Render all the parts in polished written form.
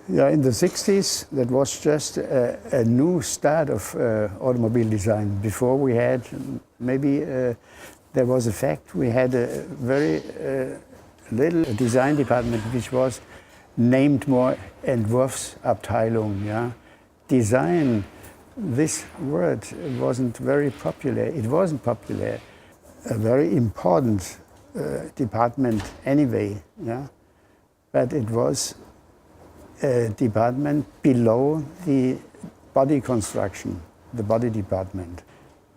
Yeah, in the 60s, that was just a new start of automobile design. Before we had, maybe there was a fact, we had a very little design department which was named more Entwurfsabteilung. Yeah? Design, this word wasn't very popular. It wasn't popular. A very important department anyway, yeah? But it was a department below the body construction, the body department.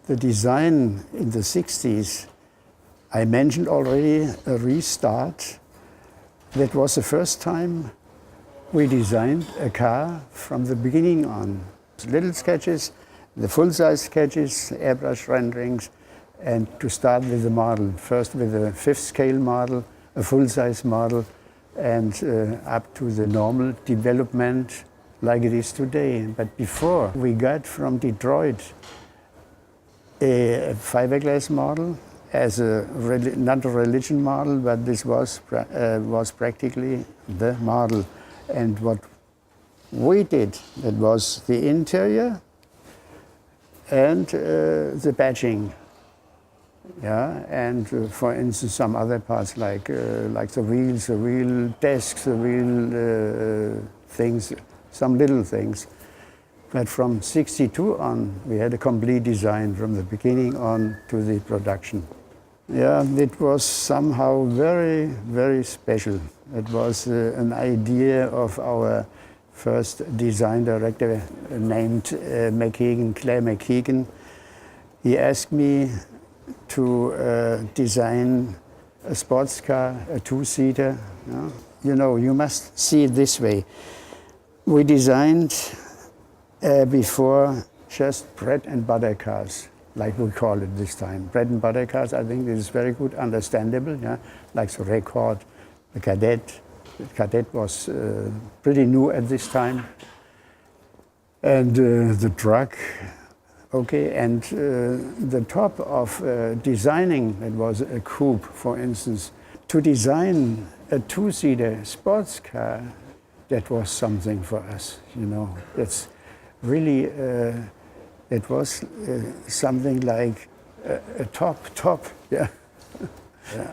The design in the 60s, I mentioned already a restart. That was the first time we designed a car from the beginning on. Little sketches, the full-size sketches, airbrush renderings, and to start with the model. First with a 5th scale model, a full-size model, and up to the normal development like it is today. But before, we got from Detroit a fiberglass model as not a religion model, but this was practically the model. And what we did, that was the interior and the badging. Yeah, and for instance, some other parts like the wheels, the wheel desks, the wheel things, some little things. But from 62 on, we had a complete design from the beginning on to the production. Yeah, it was somehow very, very special. It was an idea of our first design director named Clay McKeegan. He asked me to design a sports car, a two-seater. You know, you must see it this way. We designed before just bread and butter cars, like we call it this time. Bread and butter cars, I think this is very good, understandable, yeah? Like the Record, the Cadet. The Cadet was pretty new at this time. And the truck. Okay, and the top of designing, it was a coupe, for instance. To design a two-seater sports car, that was something for us, you know. That's really, it was something like a top, yeah.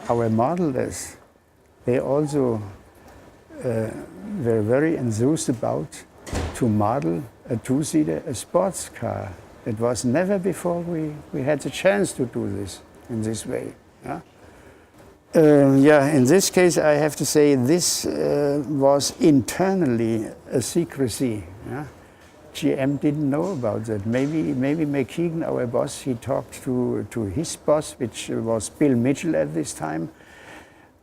Our modelers, they also were very enthused about to model a two-seater, a sports car. It was never before we had the chance to do this in this way. Yeah? Yeah, in this case, I have to say this was internally a secrecy. Yeah? GM didn't know about that. Maybe McKeegan, our boss, he talked to his boss, which was Bill Mitchell at this time.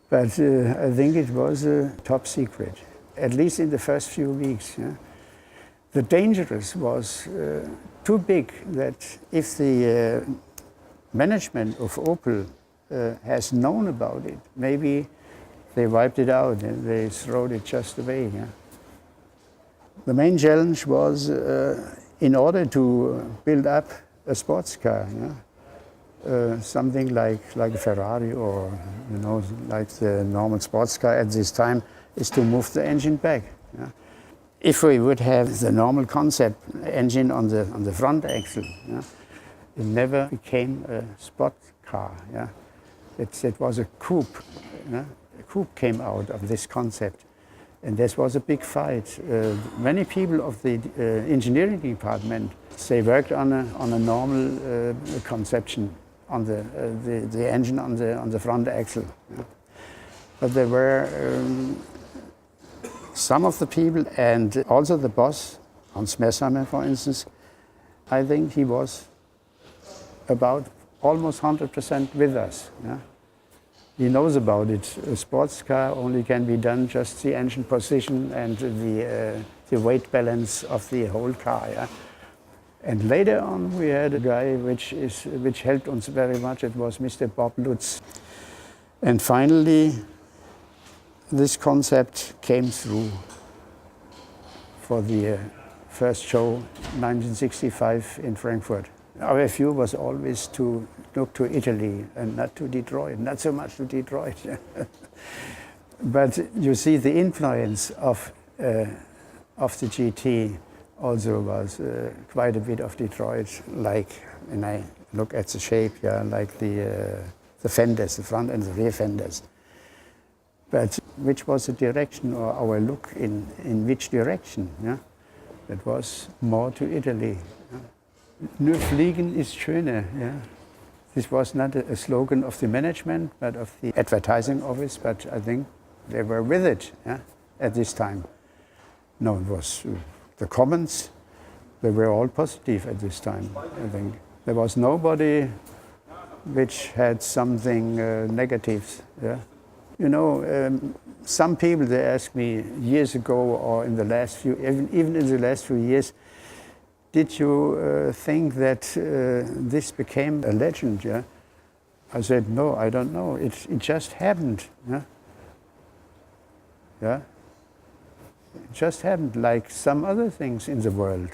But I think it was a top secret, at least in the first few weeks. Yeah? The dangerous was too big that if the management of Opel has known about it, maybe they wiped it out and they threw it just away. Yeah? The main challenge was in order to build up a sports car, yeah? Something like a Ferrari or, you know, like the normal sports car at this time, is to move the engine back. Yeah? If we would have the normal concept engine on the front axle, yeah, it never became a sport car. Yeah? It was a coupe. Yeah? A coupe came out of this concept. And this was a big fight. Many people of the engineering department, they worked on a normal conception on the engine on the front axle. Yeah? But there were some of the people, and also the boss, Hans Messheimer, for instance, I think he was about almost 100% with us. Yeah? He knows about it. A sports car only can be done just the engine position and the weight balance of the whole car. Yeah? And later on, we had a guy which helped us very much. It was Mr. Bob Lutz. And finally, this concept came through for the first show, 1965 in Frankfurt. Our view was always to look to Italy and not to Detroit, not so much to Detroit. But you see the influence of of the GT also was quite a bit of Detroit, like when I look at the shape, yeah, like the fenders, the front and the rear fenders. But which was the direction or our look in which direction? Yeah? That was more to Italy. Yeah? Nur fliegen ist schöner. Yeah? This was not a slogan of the management, but of the advertising office, but I think they were with it, yeah, at this time. No, it was the comments, they were all positive at this time, I think. There was nobody which had something negative. Yeah? You know, some people, they asked me years ago or in the last few, even in the last few years, did you think that this became a legend? Yeah? I said, no, I don't know. It just happened. Yeah? Yeah? It just happened like some other things in the world.